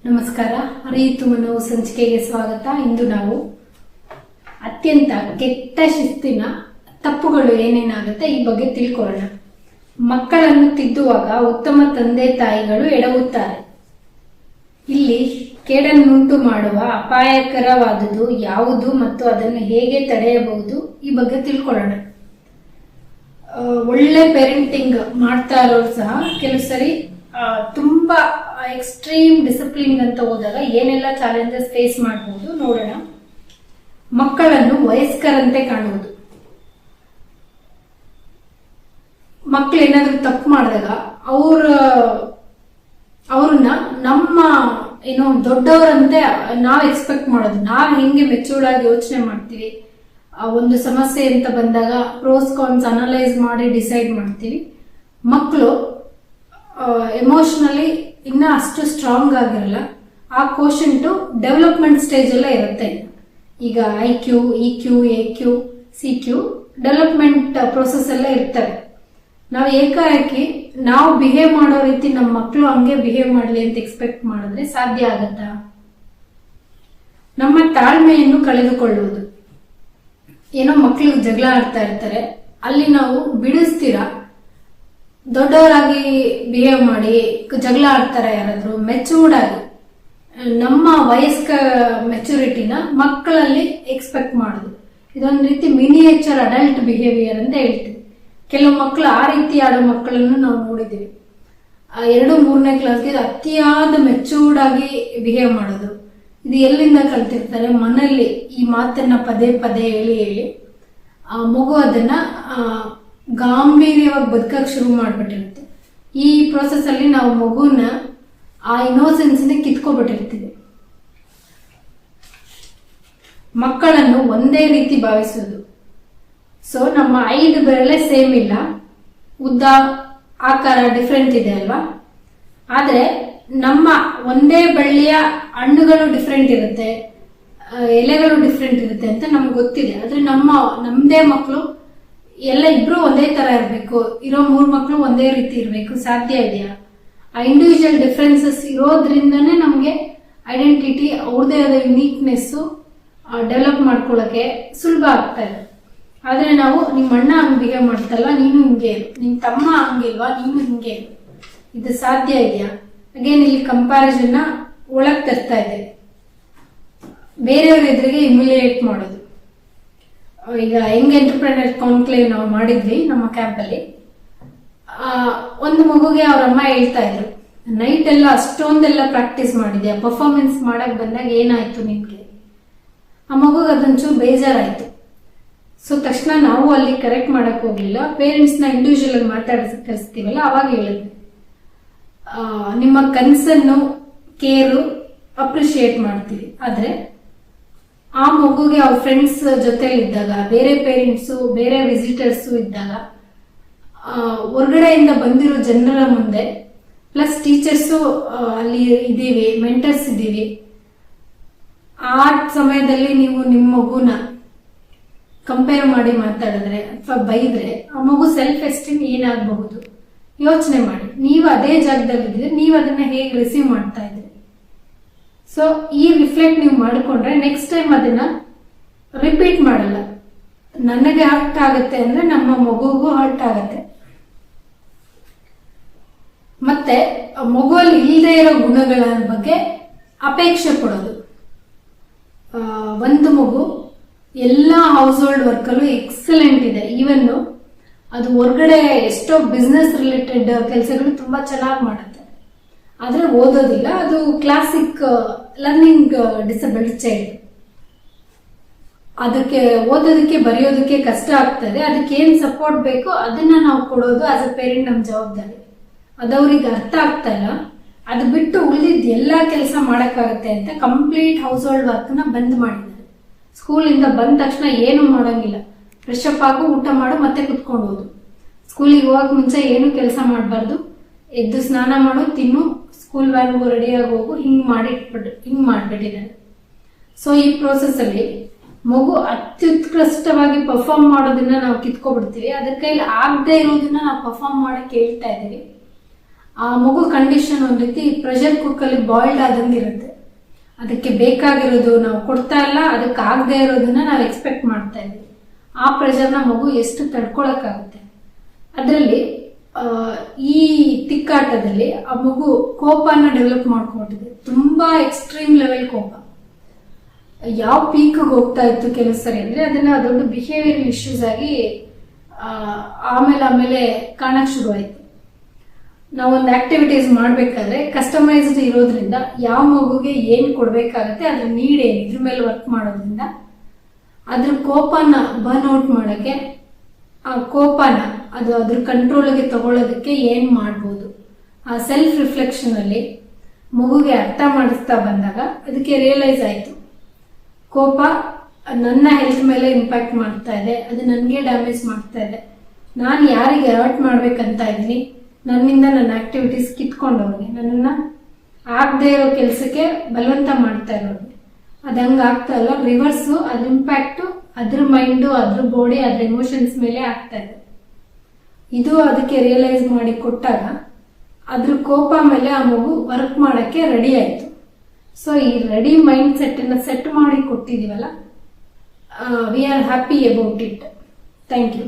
ನಮಸ್ಕಾರ. ಅರಿಯಿತು ಮನೋ ಸಂಚಿಕೆಗೆ ಸ್ವಾಗತ. ಇಂದು ನಾವು ಅತ್ಯಂತ ಕೆಟ್ಟ ಶಿಸ್ತಿನ ತಪ್ಪುಗಳು ಏನೇನಾಗುತ್ತೆ ಈ ಬಗ್ಗೆ ತಿಳ್ಕೊಳ್ಳೋಣ. ಮಕ್ಕಳನ್ನು ತಿದ್ದುವಾಗ ಉತ್ತಮ ತಂದೆ ತಾಯಿಗಳು ಎಡವುತ್ತಾರೆ. ಇಲ್ಲಿ ಕೇಡನ್ನುಂಟು ಮಾಡುವ ಅಪಾಯಕರವಾದುದು ಯಾವುದು ಮತ್ತು ಅದನ್ನು ಹೇಗೆ ತಡೆಯಬಹುದು ಈ ಬಗ್ಗೆ ತಿಳ್ಕೊಳ್ಳೋಣ. ಒಳ್ಳೆ ಪೇರೆಂಟಿಂಗ್ ಮಾಡ್ತಾ ಇರೋರು ಸಹ ಕೆಲವು ಸರಿ ತುಂಬಾ ಎಕ್ಸ್ಟ್ರೀಮ್ ಡಿಸಿಪ್ಲಿನ್ ಅಂತ ಹೋದಾಗ ಏನೆಲ್ಲ ಚಾಲೆಂಜಸ್ ಫೇಸ್ ಮಾಡಬಹುದು ನೋಡೋಣ. ಮಕ್ಕಳನ್ನು ವಯಸ್ಕರಂತೆ ಕಾಣುವುದು. ಮಕ್ಕಳು ಏನಾದ್ರೂ ತಪ್ಪು ಮಾಡಿದಾಗ ಅವ್ರನ್ನ ನಮ್ಮ ದೊಡ್ಡವರಂತೆ ನಾವ್ ಎಕ್ಸ್ಪೆಕ್ಟ್ ಮಾಡೋದು. ನಾವ್ ಹೆಂಗೆ ಮೆಚೂರ್ಡ್ ಆಗಿ ಯೋಚನೆ ಮಾಡ್ತೀವಿ, ಒಂದು ಸಮಸ್ಯೆ ಅಂತ ಬಂದಾಗ ಪ್ರೋಸ್ ಕಾನ್ಸ್ ಅನಲೈಸ್ ಮಾಡಿ ಡಿಸೈಡ್ ಮಾಡ್ತೀವಿ. ಮಕ್ಕಳು ಎಮೋಷನಲಿ ಇನ್ನ ಅಷ್ಟು ಸ್ಟ್ರಾಂಗ್ ಆಗಿರಲ್ಲ. ಆ ಕೋಶಂಟು ಡೆವಲಪ್ಮೆಂಟ್ ಸ್ಟೇಜ್ ಎಲ್ಲ ಇರುತ್ತೆ. ಈಗ IQ, EQ, AQ, CQ development process ಎಲ್ಲ ಇರ್ತವೆ. ನಾವು ಏಕಾಏಕಿ ನಾವು ಬಿಹೇವ್ ಮಾಡೋ ರೀತಿ ನಮ್ಮ ಮಕ್ಕಳು ಹಂಗೆ ಬಿಹೇವ್ ಮಾಡಲಿ ಅಂತ ಎಕ್ಸ್ಪೆಕ್ಟ್ ಮಾಡಿದ್ರೆ ಸಾಧ್ಯ ಆಗತ್ತಾ? ನಮ್ಮ ತಾಳ್ಮೆಯನ್ನು ಕಳೆದುಕೊಳ್ಳುವುದು. ಏನೋ ಮಕ್ಕಳು ಜಗಳ ಆಡ್ತಾ ಇರ್ತಾರೆ, ಅಲ್ಲಿ ನಾವು ಬಿಡಿಸ್ತೀರಾ, ದೊಡ್ಡವರಾಗಿ ಬಿಹೇವ್ ಮಾಡಿ ಜಗಳ ಆಡ್ತಾರೆ ಯಾರಾದ್ರೂ, ಮೆಚೂರ್ಡ್ ಆಗಿ ನಮ್ಮ ವಯಸ್ಕ ಮೆಚುರಿಟಿನ ಮಕ್ಕಳಲ್ಲಿ ಎಕ್ಸ್ಪೆಕ್ಟ್ ಮಾಡೋದು. ಇದೊಂದು ರೀತಿ ಮಿನಿಯೇಚರ್ ಅಡಲ್ಟ್ ಬಿಹೇವಿಯರ್ ಅಂತ ಹೇಳ್ತೀವಿ. ಕೆಲವು ಮಕ್ಕಳು ಆ ರೀತಿ ಆಡೋ ಮಕ್ಕಳನ್ನು ನಾವು ನೋಡಿದ್ದೀವಿ. 2-3ನೇ ಕ್ಲಾಸ್ಗೆ ಅತಿಯಾದ ಮೆಚೂರ್ಡ್ ಆಗಿ ಬಿಹೇವ್ ಮಾಡೋದು. ಇದು ಎಲ್ಲಿಂದ ಕಲ್ತಿರ್ತಾರೆ? ಮನೆಯಲ್ಲಿ ಈ ಮಾತನ್ನ ಪದೇ ಪದೇ ಹೇಳಿ ಹೇಳಿ ಆ ಮಗು ಅದನ್ನ ಗಾಂಭೀರ್ಯವಾಗಿ ಬದುಕಕ್ಕೆ ಶುರು ಮಾಡ್ಬಿಟ್ಟಿರುತ್ತೆ. ಈ ಪ್ರೋಸೆಸ್ ಅಲ್ಲಿ ನಾವು ಮಗುನ ಆ ಇನ್ನೋಸೆನ್ಸ್ ಕಿತ್ಕೊಬಿಟ್ಟಿರ್ತೀವಿ. ಮಕ್ಕಳನ್ನು ಒಂದೇ ರೀತಿ ಭಾವಿಸುವುದು. ಸೊ ನಮ್ಮ 5 ಬೆರಳೆ ಸೇಮ್ ಇಲ್ಲ, ಉದ್ದ ಆಕಾರ ಡಿಫ್ರೆಂಟ್ ಇದೆ ಅಲ್ವಾ? ಆದ್ರೆ ನಮ್ಮ ಒಂದೇ ಬಳ್ಳಿಯ ಹಣ್ಣುಗಳು ಡಿಫ್ರೆಂಟ್ ಇರುತ್ತೆ, ಎಲೆಗಳು ಡಿಫ್ರೆಂಟ್ ಇರುತ್ತೆ ಅಂತ ನಮ್ಗೆ ಗೊತ್ತಿದೆ. ಆದ್ರೆ ನಮ್ದೇ ಮಕ್ಕಳು ಎಲ್ಲ ಇಬ್ರು ಒಂದೇ ತರ ಇರಬೇಕು, ಇರೋ 3 ಮಕ್ಕಳು ಒಂದೇ ರೀತಿ ಇರಬೇಕು, ಸಾಧ್ಯ ಇದೆಯಾ? ಆ ಇಂಡಿವಿಜುವಲ್ ಡಿಫ್ರೆನ್ಸಸ್ ಇರೋದ್ರಿಂದನೇ ನಮ್ಗೆ ಐಡೆಂಟಿಟಿ, ಅವ್ರದೇ ಆದ ಯುನೀಕ್ನೆಸ್ ಡೆವಲಪ್ ಮಾಡ್ಕೊಳ್ಳೋಕೆ ಸುಲಭ ಆಗ್ತಾ ಇದೆ. ಆದ್ರೆ ನಾವು ನಿಮ್ಮ ಅಣ್ಣ ಹಂಗ್ ಬಿಹೇವ್ ಮಾಡ್ತಲ್ಲ, ನೀನು ಹಿಂಗೆ ಇರು, ನಿಮ್ ತಮ್ಮ ಹಂಗಿಲ್ವಾ, ನೀನು ಹಿಂಗೆ ಇರು, ಇದು ಸಾಧ್ಯ ಇದೆಯಾ? ಅಗೇನ್ ಇಲ್ಲಿ ಕಂಪ್ಯಾರಿಸನ್ ಒಳಗ್ ತರ್ತಾ ಇದೆ. ಬೇರೆಯವ್ರ ಎದುರಿಗೆ ಇಮ್ಯುಲೇಟ್ ಮಾಡೋದು. ಈಗ ಯಂಗ್ ಎಂಟರ್ಪ್ರೆನರ್ ಕಾನ್ಕ್ಲೇವ್ ನಾವು ಮಾಡಿದ್ವಿ ನಮ್ಮ ಕ್ಯಾಂಪ್ ಅಲ್ಲಿ. ಒಂದು ಮಗುಗೆ ಅವ್ರ ಅಮ್ಮ ಹೇಳ್ತಾ ಇದ್ರು, ನೈಟ್ ಎಲ್ಲ ಅಷ್ಟೊಂದೆಲ್ಲ ಪ್ರಾಕ್ಟೀಸ್ ಮಾಡಿದ್ಯಾ, ಪರ್ಫಾರ್ಮೆನ್ಸ್ ಮಾಡಕ್ ಬಂದಾಗ ಏನಾಯ್ತು ನಿಮ್ಗೆ? ಆ ಮಗುಗೆ ಅದೊಂಚೂರು ಬೇಜಾರಾಯ್ತು. ಸೊ ತಕ್ಷಣ ನಾವು ಅಲ್ಲಿ ಕರೆಕ್ಟ್ ಮಾಡಕ್ ಹೋಗ್ಲಿಲ್ಲ, ಪೇರೆಂಟ್ಸ್ ನ ಇಂಡಿವಿಜುವಲ್ ಆಗಿ ಮಾತಾಡಿಸ್ತೀವಲ್ಲ ಅವಾಗ ಹೇಳಿದ್ವಿ, ನಿಮ್ಮ ಕನ್ಸನ್ನು ಕೇರು ಅಪ್ರಿಶಿಯೇಟ್ ಮಾಡ್ತೀವಿ. ಆದ್ರೆ ಆ ಮಗುಗೆ ಅವ್ರ ಫ್ರೆಂಡ್ಸ್ ಜೊತೆ ಇದ್ದಾಗ, ಬೇರೆ ಪೇರೆಂಟ್ಸು ಬೇರೆ ವಿಸಿಟರ್ಸು ಇದ್ದಾಗ, ಹೊರಗಡೆಯಿಂದ ಬಂದಿರೋ ಜನರ ಮುಂದೆ ಪ್ಲಸ್ ಟೀಚರ್ಸು ಅಲ್ಲಿ ಇದ್ದೀವಿ, ಮೆಂಟರ್ಸ್ ಇದ್ದೀವಿ, ಆ ಸಮಯದಲ್ಲಿ ನೀವು ನಿಮ್ಮ ಮಗುನ ಕಂಪೇರ್ ಮಾಡಿ ಮಾತಾಡಿದ್ರೆ ಅಥವಾ ಬೈದ್ರೆ ಆ ಮಗು ಸೆಲ್ಫ್ ಎಸ್ಟೀಮ್ ಏನಾಗಬಹುದು ಯೋಚನೆ ಮಾಡಿ. ನೀವು ಅದೇ ಜಾಗದಲ್ಲಿ ಇದ್ರೆ ನೀವು ಅದನ್ನ ಹೇಗೆ ರಿಸೀವ್ ಮಾಡ್ತಾ ಇದ್ರಿ? ಸೊ ಈ ರಿಫ್ಲೆಕ್ಟ್ ನೀವು ಮಾಡಿಕೊಂಡ್ರೆ ನೆಕ್ಸ್ಟ್ ಟೈಮ್ ಅದನ್ನ ರಿಪೀಟ್ ಮಾಡಲ್ಲ. ನನಗೆ ಹರ್ಟ್ ಆಗುತ್ತೆ ಅಂದ್ರೆ ನಮ್ಮ ಮಗುಗೂ ಹರ್ಟ್ ಆಗತ್ತೆ. ಮತ್ತೆ ಮಗುವಲ್ಲಿ ಇಲ್ಲದೆ ಇರೋ ಗುಣಗಳ ಬಗ್ಗೆ ಅಪೇಕ್ಷೆ ಪಡೋದು. ಒಂದು ಮಗು ಎಲ್ಲಾ ಹೌಸ್ ಹೋಲ್ಡ್ ವರ್ಕ್ ಅಲ್ಲೂ ಎಕ್ಸಲೆಂಟ್ ಇದೆ, ಈವನ್ ಅದು ಹೊರಗಡೆ ಎಷ್ಟೋ ಬಿಸ್ನೆಸ್ ರಿಲೇಟೆಡ್ ಕೆಲಸಗಳು ತುಂಬಾ ಚೆನ್ನಾಗಿ ಮಾಡುತ್ತೆ, ಆದ್ರೆ ಓದೋದಿಲ್ಲ. ಅದು ಕ್ಲಾಸಿಕ್ ಲರ್ನಿಂಗ್ ಡಿಸೇಬಲ್ಡ್ ಚೈಲ್ಡ್. ಅದಕ್ಕೆ ಓದೋದಕ್ಕೆ ಬರೆಯೋದಕ್ಕೆ ಕಷ್ಟ ಆಗ್ತದೆ. ಅದಕ್ಕೆ ಏನ್ ಸಪೋರ್ಟ್ ಬೇಕೋ ಅದನ್ನ ನಾವು ಕೊಡೋದು ಆಸ್ ಅ ಪೇರೆಂಟ್ ನಮ್ಮ ಜವಾಬ್ದಾರಿ. ಅದವ್ರಿಗೆ ಅರ್ಥ ಆಗ್ತಾ ಇಲ್ಲ. ಅದು ಬಿಟ್ಟು ಉಳಿದಿದ್ದು ಎಲ್ಲಾ ಕೆಲಸ ಮಾಡಕ್ಕಾಗತ್ತೆ ಅಂತ ಕಂಪ್ಲೀಟ್ ಹೌಸ್ ಹೋಲ್ಡ್ ವರ್ಕ್ ನ ಬಂದ್ ಮಾಡಿದ್ದಾರೆ. ಸ್ಕೂಲಿಂದ ಬಂದ ತಕ್ಷಣ ಏನು ಮಾಡಂಗಿಲ್ಲ, ಫ್ರೆಶ್ ಅಪ್ ಆಗು, ಊಟ ಮಾಡು, ಮತ್ತೆ ಕುತ್ಕೊಂಡು ಹೋದು. ಸ್ಕೂಲಿಗೆ ಹೋಗಕ್ ಮುಂಚೆ ಏನು ಕೆಲಸ ಮಾಡಬಾರ್ದು, ಎದ್ದು ಸ್ನಾನ ಮಾಡು, ತಿನ್ನು, ಸ್ಕೂಲ್ ವ್ಯಾನ್ಗೂ ರೆಡಿಯಾಗಿ ಹೋಗು, ಹಿಂಗ್ ಮಾಡ್ಬಿಟ್ಟಿದ್ದಾರೆ. ಸೊ ಈ ಪ್ರೋಸೆಸ್ ಅಲ್ಲಿ ಮಗು ಅತ್ಯುತ್ಕೃಷ್ಟವಾಗಿ ಪರ್ಫಾರ್ಮ್ ಮಾಡೋದನ್ನ ನಾವು ಕಿತ್ಕೊಬಿಡ್ತೀವಿ. ಅದ್ರ ಕೈಲಿ ಆಗದೆ ಇರೋದನ್ನ ನಾವು ಪರ್ಫಾರ್ಮ್ ಮಾಡಕ್ ಹೇಳ್ತಾ ಇದೀವಿ. ಆ ಮಗು ಕಂಡೀಷನ್ ಒಂದ್ ರೀತಿ ಪ್ರೆಷರ್ ಕುಕ್ಕಲ್ಲಿ ಬಾಯ್ಲ್ಡ್ ಆದಂಗೆ ಇರುತ್ತೆ. ಅದಕ್ಕೆ ಬೇಕಾಗಿರೋದು ನಾವು ಕೊಡ್ತಾ ಇಲ್ಲ, ಅದಕ್ಕೆ ಆಗದೆ ಇರೋದನ್ನ ನಾವು ಎಕ್ಸ್ಪೆಕ್ಟ್ ಮಾಡ್ತಾ ಇದ್ವಿ. ಆ ಪ್ರೆಷರ್ನ ಮಗು ಎಷ್ಟು ತಡ್ಕೊಳಕ್ಕಾಗುತ್ತೆ. ಅದರಲ್ಲಿ ಈ ತಿಕ್ಕಾಟದಲ್ಲಿ ಆ ಮಗು ಕೋಪನ ಡೆವಲಪ್ ಮಾಡ್ಕೊಂಡಿದೆ. ತುಂಬಾ ಎಕ್ಸ್ಟ್ರೀಮ್ ಲೆವೆಲ್ ಕೋಪ, ಯಾವ ಪೀಕ್ಗೆ ಹೋಗ್ತಾ ಇತ್ತು ಕೆಲವು ಸರಿ ಅಂದ್ರೆ ಅದನ್ನ ದೊಡ್ಡ ಬಿಹೇವಿಯರ್ ಇಶ್ಯೂಸ್ ಆಗಿ ಆಮೇಲೆ ಕಾಣಕ್ ಶುರು ಆಯ್ತು. ನಾವೊಂದು ಆಕ್ಟಿವಿಟೀಸ್ ಮಾಡ್ಬೇಕಾದ್ರೆ ಕಸ್ಟಮೈಸ್ಡ್ ಇರೋದ್ರಿಂದ ಯಾವ ಮಗುಗೆ ಏನ್ ಕೊಡ್ಬೇಕಾಗತ್ತೆ, ಅದ್ರ ನೀಡ್ ಏನು, ಇದ್ರ ಮೇಲೆ ವರ್ಕ್ ಮಾಡೋದ್ರಿಂದ ಅದ್ರ ಕೋಪನ ಬರ್ನ್ ಔಟ್ ಮಾಡಕ್ಕೆ, ಆ ಕೋಪನ ಅದ್ರ ಕಂಟ್ರೋಲ್ಗೆ ತಗೊಳ್ಳೋದಕ್ಕೆ ಏನ್ ಮಾಡ್ಬೋದು, ಆ ಸೆಲ್ಫ್ ರಿಫ್ಲೆಕ್ಷನ್ ಅಲ್ಲಿ ಮಗುಗೆ ಅರ್ಥ ಮಾಡಿಸ್ತಾ ಬಂದಾಗ ಅದಕ್ಕೆ ರಿಯಲೈಸ್ ಆಯ್ತು, ಕೋಪ ನನ್ನ ಹೆಲ್ತ್ ಮೇಲೆ ಇಂಪ್ಯಾಕ್ಟ್ ಮಾಡ್ತಾ ಇದೆ, ಅದು ನನಗೆ ಡ್ಯಾಮೇಜ್ ಮಾಡ್ತಾ ಇದೆ. ನಾನು ಯಾರಿಗೆ ಹರ್ಟ್ ಮಾಡ್ಬೇಕಂತ ಇದ್ದೀನಿ, ನನ್ನಿಂದ ನನ್ನ ಆಕ್ಟಿವಿಟೀಸ್ ಕಿತ್ಕೊಂಡವ್ರಿಗೆ, ನನ್ನನ್ನ ಆಗದೆ ಇರೋ ಕೆಲಸಕ್ಕೆ ಬಲವಂತ ಮಾಡ್ತಾ ಇರೋರಿಗೆ, ಅದು ಹಂಗೆ ಆಗ್ತಾ ಇಲ್ಲ. ರಿವರ್ಸು ಅದ್ರ ಇಂಪ್ಯಾಕ್ಟು ಅದ್ರ ಮೈಂಡು, ಅದ್ರ ಬಾಡಿ, ಅದ್ರ ಎಮೋಷನ್ಸ್ ಮೇಲೆ ಆಗ್ತಾ ಇದೆ. ಇದು ಅದಕ್ಕೆ ರಿಯಲೈಸ್ ಮಾಡಿ ಕೊಟ್ಟಾಗ ಅದ್ರ ಕೋಪ ಮೇಲೆ ಆ ಮಗು ವರ್ಕ್ ಮಾಡಕ್ಕೆ ರೆಡಿ ಆಯ್ತು. ಸೊ ಈ ರೆಡಿ ಮೈಂಡ್ ಸೆಟ್ ಮಾಡಿ ಕೊಟ್ಟಿದೀವಲ್ಲ, we are happy about it. Thank you.